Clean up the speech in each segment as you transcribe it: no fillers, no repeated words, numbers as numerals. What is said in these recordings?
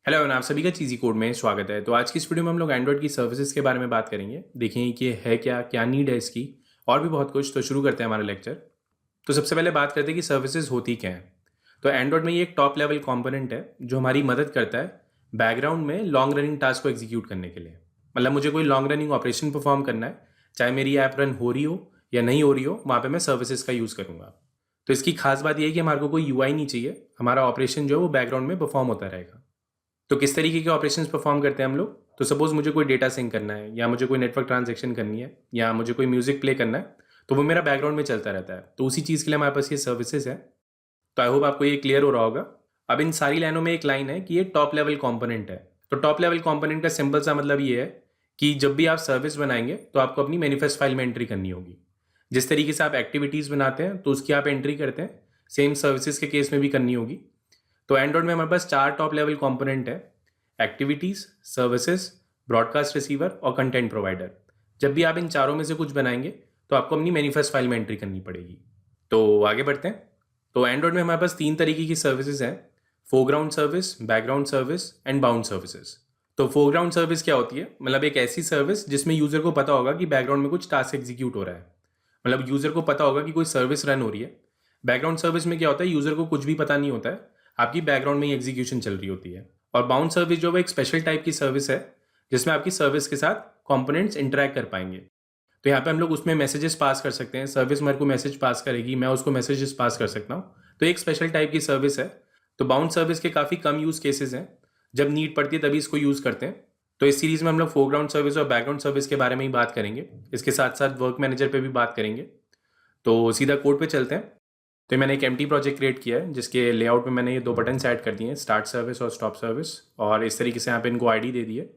Hello everyone, आप सभी का चीज़ी कोड में स्वागत है। तो आज की इस वीडियो में हम लोग एंड्रॉइड की सर्विसेज के बारे में बात करेंगे। देखेंगे कि ये है क्या क्या नीड है इसकी, और भी बहुत कुछ। तो शुरू करते हैं हमारा लेक्चर। तो सबसे पहले बात करते हैं कि सर्विसेज होती क्या है। तो एंड्रॉइड में ये एक टॉप लेवल कंपोनेंट है जो हमारी मदद करता है बैकग्राउंड में लॉन्ग रनिंग टास्क को एग्जीक्यूट करने के लिए। मतलब मुझे कोई लॉन्ग रनिंग ऑपरेशन परफॉर्म करना है, चाहे मेरी ऐप रन हो रही हो या नहीं हो रही हो, वहाँ पर मैं सर्विसेज का यूज़ करूँगा। तो इसकी खास बात यह है कि हमारे को कोई यूआई नहीं चाहिए, हमारा ऑपरेशन जो है वो बैकग्राउंड में परफॉर्म होता रहेगा। तो किस तरीके के ऑपरेशंस परफॉर्म करते हैं हम लोग। तो सपोज मुझे कोई डेटा सिंक करना है, या मुझे कोई नेटवर्क ट्रांजैक्शन करनी है, या मुझे कोई म्यूजिक प्ले करना है, तो वो मेरा बैकग्राउंड में चलता रहता है। तो उसी चीज़ के लिए हमारे पास ये सर्विसेज है। तो आई होप आपको ये क्लियर हो रहा होगा। अब इन सारी लाइनों में एक लाइन है कि ये टॉप लेवल कॉम्पोनेंट है। तो टॉप लेवल कॉम्पोनेंट का सिंपल सा मतलब ये है कि जब भी आप सर्विस बनाएंगे तो आपको अपनी मैनिफेस्ट फाइल में एंट्री करनी होगी। जिस तरीके से आप एक्टिविटीज़ बनाते हैं तो उसकी आप एंट्री करते हैं, सेम सर्विसेज के केस में भी करनी होगी। तो एंड्रॉइड में हमारे पास 4 टॉप लेवल कंपोनेंट है: एक्टिविटीज, सर्विसेज, ब्रॉडकास्ट रिसीवर और कंटेंट प्रोवाइडर। जब भी आप इन चारों में से कुछ बनाएंगे तो आपको अपनी मैनिफेस्ट फाइल में एंट्री करनी पड़ेगी। तो आगे बढ़ते हैं। तो एंड्रॉइड में हमारे पास 3 तरीके की सर्विसेज हैं: foreground service, background service and bound services. तो फोरग्राउंड सर्विस क्या होती है? मतलब एक ऐसी सर्विस जिसमें यूजर को पता होगा कि बैकग्राउंड में कुछ टास्क एग्जीक्यूट हो रहा है। मतलब यूजर को पता होगा कि कोई सर्विस रन हो रही है। बैकग्राउंड सर्विस में क्या होता है, यूजर को कुछ भी पता नहीं होता है, आपकी बैकग्राउंड में ही एग्जीक्यूशन चल रही होती है। और बाउंड सर्विस जो है एक स्पेशल टाइप की सर्विस है जिसमें आपकी सर्विस के साथ कंपोनेंट्स इंटरेक्ट कर पाएंगे। तो यहाँ पे हम लोग उसमें मैसेजेस पास कर सकते हैं, सर्विस मेरे को मैसेज पास करेगी, मैं उसको मैसेजेस पास कर सकता हूँ। तो एक स्पेशल टाइप की सर्विस है। तो बाउंड सर्विस के काफ़ी कम यूज़ केसेस हैं, जब नीड पड़ती है तभी इसको यूज़ करते हैं। तो इस सीरीज़ में हम लोग फोरग्राउंड सर्विस और बैकग्राउंड सर्विस के बारे में ही बात करेंगे, इसके साथ साथ वर्क मैनेजर पे भी बात करेंगे। तो सीधा कोड पे चलते हैं। तो मैंने एक एम्प्टी प्रोजेक्ट क्रिएट किया है जिसके लेआउट में मैंने ये 2 बटन्स ऐड कर दिए हैं, स्टार्ट सर्विस और स्टॉप सर्विस। और इस तरीके से यहाँ पे इनको आईडी दे दिए,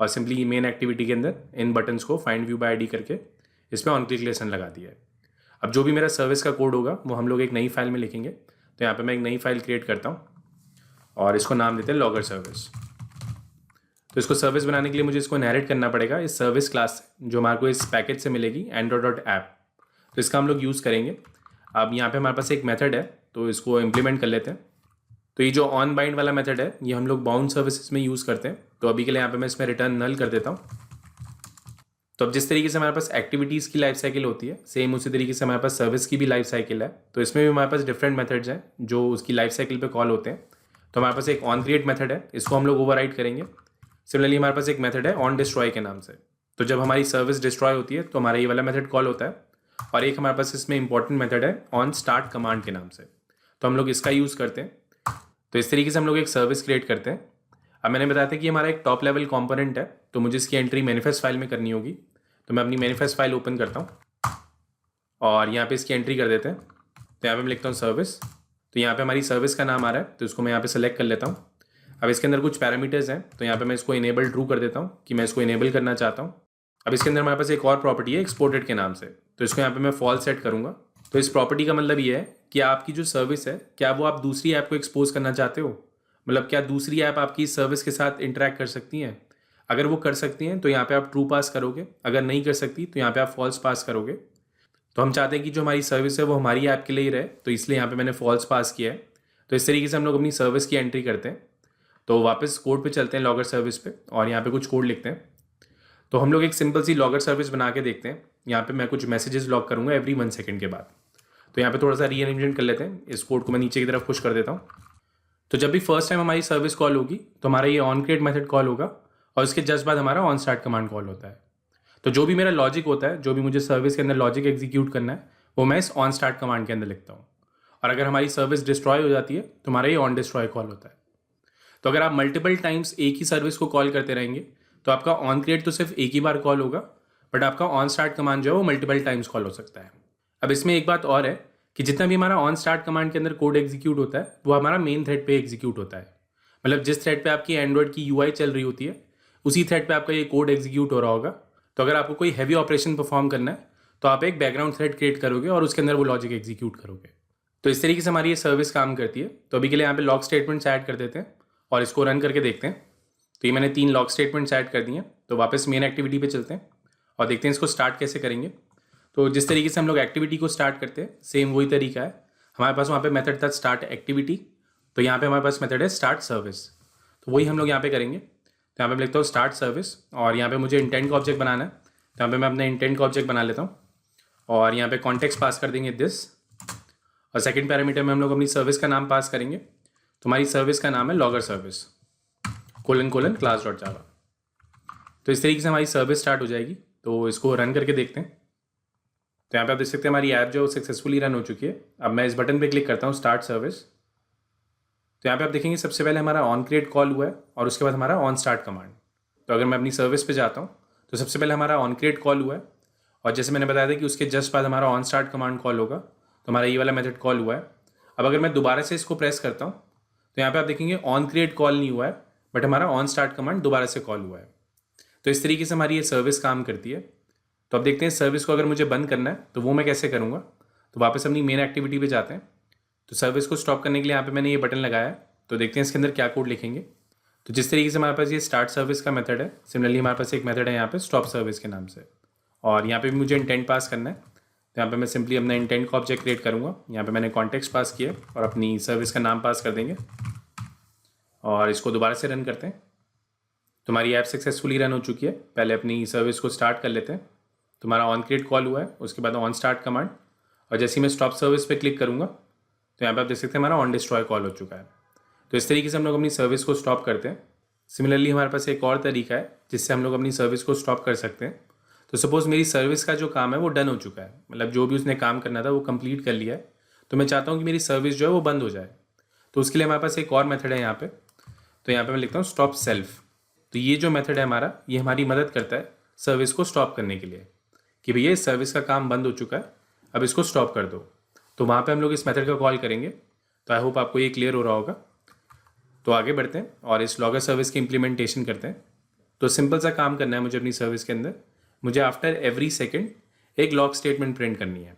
और सिंपली मेन एक्टिविटी के अंदर इन बटन्स को फाइंड व्यू बाय आईडी करके इसमें ऑन क्लिक लेसन लगा दिया है। अब जो भी मेरा सर्विस का कोड होगा वो हम लोग एक नई फाइल में लिखेंगे। तो यहाँ पर मैं एक नई फाइल क्रिएट करता हूँ और इसको नाम देते हैं लॉगर सर्विस। तो इसको सर्विस बनाने के लिए मुझे इसको इनहेरिट करना पड़ेगा इस सर्विस क्लास से, जो हमारे को इस पैकेज से मिलेगी android.app। तो इसका हम लोग यूज़ करेंगे। अब यहाँ पे हमारे पास एक मेथड है, तो इसको इम्प्लीमेंट कर लेते हैं। तो ये जो ऑन बाइंड वाला मेथड है ये हम लोग बाउंड सर्विसेज में यूज़ करते हैं। तो अभी के लिए यहाँ पे मैं इसमें रिटर्न नल कर देता हूँ। तो अब जिस तरीके से हमारे पास एक्टिविटीज़ की लाइफ साइकिल होती है, सेम उसी तरीके से हमारे पास सर्विस की भी लाइफ साइकिल है। तो इसमें भी हमारे पास डिफरेंट मेथड्स हैं जो उसकी लाइफ साइकिल पे कॉल होते हैं। तो हमारे पास एक ऑन क्रिएट मेथड है, इसको हम लोग ओवरराइड करेंगे। सिमिलरली हमारे पास एक मेथड है ऑन डिस्ट्रॉय के नाम से। तो जब हमारी सर्विस डिस्ट्रॉय होती है तो हमारा ये वाला मेथड कॉल होता है। और एक हमारे पास इसमें इंपॉर्टेंट मेथड है ऑन स्टार्ट कमांड के नाम से, तो हम लोग इसका यूज़ करते हैं। तो इस तरीके से हम लोग एक सर्विस क्रिएट करते हैं। अब मैंने बताया था कि हमारा एक टॉप लेवल कंपोनेंट है, तो मुझे इसकी एंट्री मैनिफेस्ट फाइल में करनी होगी। तो मैं अपनी मैनिफेस्ट फाइल ओपन करता हूँ और यहाँ पे इसकी एंट्री कर देते हैं। तो यहाँ पे मैं लिखता हूँ सर्विस। तो यहाँ पे हमारी सर्विस का नाम आ रहा है, तो इसको मैं यहाँ पे सेलेक्ट कर लेता हूँ। अब इसके अंदर कुछ पैरामीटर्स हैं, तो यहाँ पे मैं इसको इनेबल ट्रू कर देता हूँ कि मैं इसको इनेबल करना चाहता हूँ। अब इसके अंदर हमारे पास एक और प्रॉपर्टी है एक्सपोर्टेड के नाम से, तो इसको यहाँ पे मैं फॉल्स सेट करूँगा। तो इस प्रॉपर्टी का मतलब ये है कि आपकी जो सर्विस है, क्या वो आप दूसरी ऐप को एक्सपोज करना चाहते हो? मतलब क्या दूसरी ऐप आपकी सर्विस के साथ इंटरेक्ट कर सकती हैं? अगर वो कर सकती हैं तो यहाँ पे आप ट्रू पास करोगे, अगर नहीं कर सकती तो यहाँ पे आप फॉल्स पास करोगे। तो हम चाहते हैं कि जो हमारी सर्विस है वो हमारी ऐप के लिए ही रहे, तो इसलिए यहाँ पे मैंने फॉल्स पास किया है। तो इस तरीके से हम लोग अपनी सर्विस की एंट्री करते हैं। तो वापस कोड पे चलते हैं, लॉगर सर्विस पे, और यहाँ पे कुछ कोड लिखते हैं। तो हम लोग एक सिंपल सी लॉगर सर्विस बना के देखते हैं। यहाँ पे मैं कुछ मैसेजेस लॉग करूँगा एवरी 1 सेकंड के बाद। तो यहाँ पे थोड़ा सा रीअरेंजमेंट कर लेते हैं, इस कोड को मैं नीचे की तरफ पुश कर देता हूँ। तो जब भी फर्स्ट टाइम हमारी सर्विस कॉल होगी तो हमारा ये ऑन क्रिएट मेथड कॉल होगा, और उसके जस्ट बाद हमारा ऑन स्टार्ट कमांड कॉल होता है। तो जो भी मेरा लॉजिक होता है, जो भी मुझे सर्विस के अंदर लॉजिक एग्जीक्यूट करना है, वो मैं इस ऑन स्टार्ट कमांड के अंदर लिखता हूँ। और अगर हमारी सर्विस डिस्ट्रॉय हो जाती है तो हमारा ये ऑन डिस्ट्रॉय कॉल होता है। तो अगर आप मल्टीपल टाइम्स एक ही सर्विस को कॉल करते रहेंगे तो आपका ऑन क्रिएट तो सिर्फ एक ही बार कॉल होगा, बट आपका ऑन स्टार्ट कमांड जो है वो मल्टीपल टाइम्स कॉल हो सकता है। अब इसमें एक बात और है कि जितना भी हमारा ऑन स्टार्ट कमांड के अंदर कोड एग्जीक्यूट होता है वो हमारा मेन थ्रेड पे एग्जीक्यूट होता है। मतलब जिस थ्रेड पे आपकी एंड्रॉइड की यूआई चल रही होती है उसी थ्रेड पे आपका ये कोड एग्जीक्यूट हो रहा होगा। तो अगर आपको कोई हैवी ऑपरेशन परफॉर्म करना है तो आप एक बैकग्राउंड थ्रेड क्रिएट करोगे और उसके अंदर वो लॉजिक एग्जीक्यूट करोगे। तो इस तरीके से हमारी ये सर्विस काम करती है। तो अभी के लिए यहाँ पे लॉग स्टेटमेंट्स ऐड कर देते हैं और इसको रन करके देखते हैं। तो ये मैंने 3 लॉग स्टेटमेंट्स ऐड कर दिए हैं। तो वापस मेन एक्टिविटी पे चलते हैं और देखते हैं इसको स्टार्ट कैसे करेंगे। तो जिस तरीके से हम लोग एक्टिविटी को स्टार्ट करते हैं सेम वही तरीका है। हमारे पास वहाँ पे मेथड था स्टार्ट एक्टिविटी, तो यहाँ पे हमारे पास मेथड है स्टार्ट सर्विस। तो तो वही हम लोग यहाँ पे करेंगे। तो यहाँ पे मैं लिखता हूँ स्टार्ट सर्विस और यहाँ पे मुझे इंटेंट का ऑब्जेक्ट बनाना है। तो यहाँ पे मैं अपना इंटेंट का ऑब्जेक्ट बना लेता हूँ और यहाँ पे कॉन्टेक्स्ट पास कर देंगे दिस, और सेकंड पैरामीटर में हम लोग अपनी सर्विस का नाम पास करेंगे। तो हमारी सर्विस का नाम है logger service colon class dot जावा। तो इस तरीके से हमारी सर्विस स्टार्ट हो जाएगी। तो इसको रन करके देखते हैं। तो यहाँ पे आप देख सकते हैं हमारी ऐप जो सक्सेसफुली रन हो चुकी है। अब मैं इस बटन पे क्लिक करता हूँ स्टार्ट सर्विस। तो यहाँ पे आप देखेंगे सबसे पहले हमारा ऑन क्रिएट कॉल हुआ है और उसके बाद हमारा ऑन स्टार्ट कमांड। तो अगर मैं अपनी सर्विस पे जाता हूँ तो सबसे पहले हमारा ऑन क्रिएट कॉल हुआ है और जैसे मैंने बताया था कि उसके जस्ट बाद हमारा ऑन स्टार्ट कमांड कॉल होगा। तो हमारा ये वाला मेथड कॉल हुआ है। अब अगर मैं दोबारा से इसको प्रेस करता हूँ तो यहाँ पे आप देखेंगे ऑन क्रिएट कॉल नहीं हुआ है, बट हमारा ऑन स्टार्ट कमांड दोबारा से कॉल हुआ है। तो इस तरीके से हमारी ये सर्विस काम करती है। तो अब देखते हैं सर्विस को अगर मुझे बंद करना है तो वो मैं कैसे करूँगा। तो वापस अपनी मेन एक्टिविटी पे जाते हैं। तो सर्विस को स्टॉप करने के लिए यहाँ पे मैंने ये बटन लगाया है। तो देखते हैं इसके अंदर क्या कोड लिखेंगे। तो जिस तरीके से हमारे पास ये स्टार्ट सर्विस का मेथड है, सिमिलरली हमारे पास एक मेथड है यहाँ पे स्टॉप सर्विस के नाम से, और यहाँ पे भी मुझे इंटेंट पास करना है। तो यहाँ पे मैं सिंपली अपना इंटेंट का ऑब्जेक्ट क्रिएट करूँगा। यहाँ पे मैंने कॉन्टेक्स्ट पास किया और अपनी सर्विस का नाम पास कर देंगे और इसको दोबारा से रन करते हैं। तो हमारी ऐप सक्सेसफुली रन हो चुकी है। पहले अपनी सर्विस को स्टार्ट कर लेते हैं। तो हमारा ऑन क्रिएट कॉल हुआ है, उसके बाद ऑन स्टार्ट कमांड, और जैसे ही मैं स्टॉप सर्विस पे क्लिक करूँगा तो यहाँ पे आप देख सकते हैं हमारा ऑन डिस्ट्रॉय कॉल हो चुका है। तो इस तरीके से हम लोग अपनी सर्विस को स्टॉप करते हैं। सिमिलरली हमारे पास एक और तरीका है जिससे हम लोग अपनी सर्विस को स्टॉप कर सकते हैं। तो सपोज़ मेरी सर्विस का जो काम है वो डन हो चुका है, मतलब जो भी उसने काम करना था वो कंप्लीट कर लिया है। तो मैं चाहता हूँ कि मेरी सर्विस जो है वो बंद हो जाए। तो उसके लिए हमारे पास एक और मेथड है यहाँ पे। तो यहाँ पे मैं लिखता हूँ स्टॉप सेल्फ। तो ये जो मेथड है हमारा, ये हमारी मदद करता है सर्विस को स्टॉप करने के लिए कि भैया इस सर्विस का काम बंद हो चुका है, अब इसको स्टॉप कर दो। तो वहाँ पे हम लोग इस मेथड का कॉल करेंगे। तो आई होप आपको ये क्लियर हो रहा होगा। तो आगे बढ़ते हैं और इस लॉगर सर्विस की इम्प्लीमेंटेशन करते हैं। तो सिंपल सा काम करना है मुझे अपनी सर्विस के अंदर। मुझे आफ्टर एवरी सेकेंड एक लॉग स्टेटमेंट प्रिंट करनी है।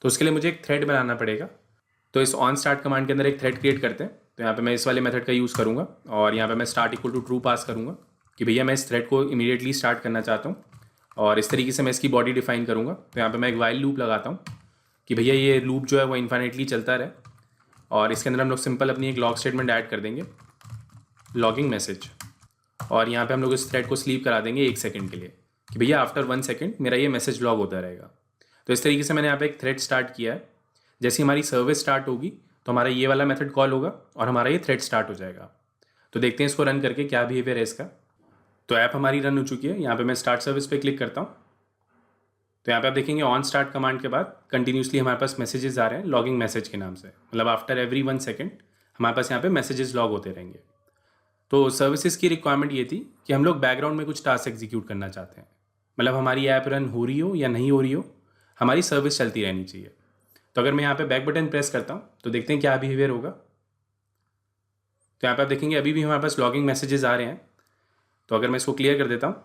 तो उसके लिए मुझे एक थ्रेड बनाना पड़ेगा। तो इस ऑन स्टार्ट कमांड के अंदर एक थ्रेड क्रिएट करते हैं। तो यहाँ पे मैं इस वाले मेथड का यूज़ करूँगा और यहाँ पे मैं स्टार्ट इक्वल टू ट्रू पास करूँगा कि भैया मैं इस थ्रेड को इमीडिएटली स्टार्ट करना चाहता हूँ, और इस तरीके से मैं इसकी बॉडी डिफाइन करूँगा। तो यहाँ पे मैं एक वाइल लूप लगाता हूँ कि भैया ये लूप जो है वो इन्फाइनेटली चलता रहे, और इसके अंदर हम लोग सिंपल अपनी एक लॉग स्टेटमेंट ऐड कर देंगे, लॉगिंग मैसेज, और यहाँ पे हम लोग इस थ्रेड को स्लीप करा देंगे 1 सेकंड के लिए कि भैया आफ्टर 1 सेकंड मेरा ये मैसेज लॉग होता रहेगा। तो इस तरीके से मैंने यहाँ पे एक थ्रेड स्टार्ट किया है। जैसे हमारी सर्विस स्टार्ट होगी तो हमारा ये वाला मेथड कॉल होगा और हमारा ये थ्रेड स्टार्ट हो जाएगा। तो देखते हैं इसको रन करके क्या बिहेवियर है इसका। तो ऐप हमारी रन हो चुकी है। यहाँ पे मैं स्टार्ट सर्विस पे क्लिक करता हूँ। तो यहाँ पे आप देखेंगे ऑन स्टार्ट कमांड के बाद कंटिन्यूसली हमारे पास मैसेजेस आ रहे हैं लॉगिंग मैसेज के नाम से, मतलब आफ्टर एवरी 1 सेकंड हमारे पास यहाँ पे मैसेजेस लॉग होते रहेंगे। तो सर्विसेज की रिक्वायरमेंट ये थी कि हम लोग बैकग्राउंड में कुछ टास्क एग्जीक्यूट करना चाहते हैं, मतलब हमारी ऐप रन हो रही हो या नहीं हो रही हो, हमारी सर्विस चलती रहनी चाहिए। तो अगर मैं यहाँ पे बैक बटन प्रेस करता हूँ तो देखते हैं क्या बिहेवियर होगा। तो यहाँ पे आप देखेंगे अभी भी हमारे पास लॉगिंग मैसेजेस आ रहे हैं। तो अगर मैं इसको क्लियर कर देता हूँ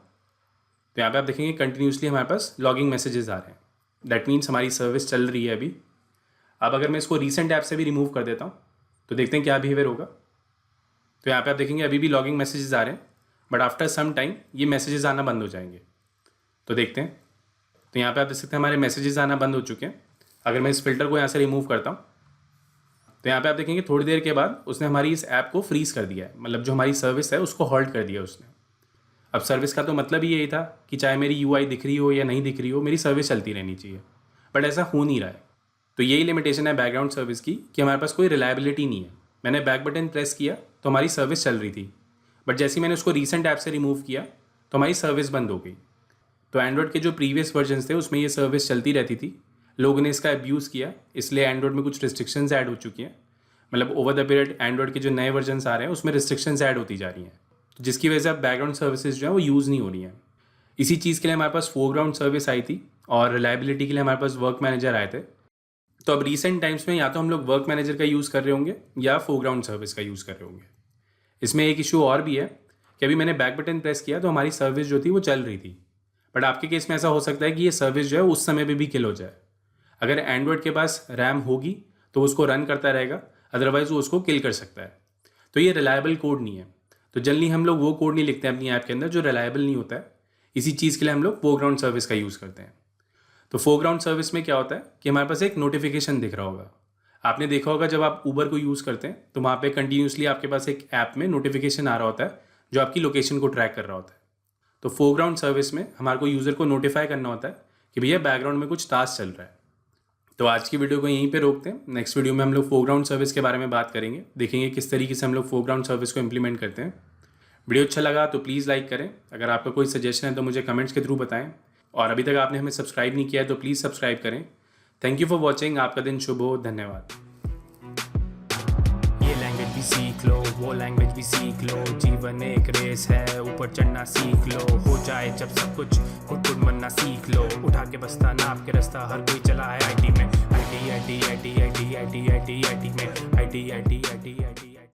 तो यहाँ पे आप देखेंगे कंटिन्यूसली हमारे पास लॉगिंग मैसेजेस आ रहे हैं। दैट मीन्स हमारी सर्विस चल रही है अभी। अब अगर मैं इसको रीसेंट ऐप से भी रिमूव कर देता हूँ तो देखते हैं क्या बिहेवियर होगा। तो यहाँ पे आप देखेंगे अभी भी लॉगिंग मैसेजेस आ रहे हैं, बट आफ्टर सम टाइम ये मैसेजेस आना बंद हो जाएंगे। तो देखते हैं। तो यहाँ पे आप देख सकते हैं हमारे मैसेजेस आना बंद हो चुके हैं। अगर मैं इस फिल्टर को यहाँ से रिमूव करता हूँ तो यहाँ पे आप देखेंगे थोड़ी देर के बाद उसने हमारी इस ऐप को फ्रीज कर दिया है, मतलब जो हमारी सर्विस है उसको हॉल्ट कर दिया उसने। अब सर्विस का तो मतलब ही यही था कि चाहे मेरी यूआई दिख रही हो या नहीं दिख रही हो, मेरी सर्विस चलती रहनी चाहिए, बट ऐसा हो नहीं रहा है। तो यही लिमिटेशन है बैकग्राउंड सर्विस की कि हमारे पास कोई रिलायबिलिटी नहीं है। मैंने बैक बटन प्रेस किया तो हमारी सर्विस चल रही थी, बट जैसे ही मैंने उसको रीसेंट ऐप से रिमूव किया तो हमारी सर्विस बंद हो गई। तो एंड्रॉयड के जो प्रीवियस वर्जन्स थे उसमें ये सर्विस चलती रहती थी। लोगों ने इसका अब्यूज़ किया, इसलिए एंड्रॉयड में कुछ रिस्ट्रिक्शंस ऐड हो चुकी हैं। मतलब ओवर द पीरियड एंड्रॉयड के जो नए वर्जन्स आ रहे हैं उसमें रिस्ट्रिक्शंस ऐड होती जा रही हैं, जिसकी वजह से अब बैकग्राउंड सर्विसेज जो है वो यूज़ नहीं हो रही हैं। इसी चीज़ के लिए हमारे पास फोरग्राउंड सर्विस आई थी और रिलायबिलिटी के लिए हमारे पास वर्क मैनेजर आए थे। तो अब रिसेंट टाइम्स में या तो हम लोग वर्क मैनेजर का यूज़ कर रहे होंगे या फोरग्राउंड सर्विस का यूज़ कर रहे होंगे। इसमें एक इशू और भी है कि अभी मैंने बैक बटन प्रेस किया तो हमारी सर्विस जो थी वो चल रही थी, बट आपके केस में ऐसा हो सकता है कि ये सर्विस जो है उस समय पे भी किल हो जाए। अगर एंड्रॉयड के पास रैम होगी तो उसको रन करता रहेगा, अदरवाइज वो उसको किल कर सकता है। तो ये रिलायबल कोड नहीं है। तो जनरली हम लोग वो कोड नहीं लिखते हैं अपनी ऐप के अंदर जो रिलायबल नहीं होता है। इसी चीज़ के लिए हम लोग फोरग्राउंड सर्विस का यूज़ करते हैं। तो फोरग्राउंड सर्विस में क्या होता है कि हमारे पास एक नोटिफिकेशन दिख रहा होगा। आपने देखा होगा जब आप ऊबर को यूज़ करते हैं तो वहाँ पे कंटिन्यूसली आपके पास एक ऐप में नोटिफिकेशन आ रहा होता है जो आपकी लोकेशन को ट्रैक कर रहा होता है। तो फोरग्राउंड सर्विस में हमारे को यूज़र को नोटिफाई करना होता है कि भैया बैकग्राउंड में कुछ टास्क चल रहा है। तो आज की वीडियो को यहीं पे रोकते हैं। नेक्स्ट वीडियो में हम लोग फोरग्राउंड सर्विस के बारे में बात करेंगे, देखेंगे किस तरीके से हम लोग फोरग्राउंड सर्विस को इम्प्लीमेंट करते हैं। वीडियो अच्छा लगा तो प्लीज़ लाइक करें। अगर आपका कोई सजेशन है तो मुझे कमेंट्स के थ्रू बताएं, और अभी तक आपने हमें सब्सक्राइब नहीं किया है तो प्लीज़ सब्सक्राइब करें। Thank you for watching. आपका दिन शुभ हो। धन्यवाद। ये लैंग्वेज भी सीख लो, वो लैंग्वेज भी सीख लो, जीवन एक रेस है, ऊपर चढ़ना सीख लो। हो जाए जब सब कुछ खुद बनना सीख लो, उठा के बस्ता नाप के रास्ता हर कोई चला है आईटी में। आईटी में आईटी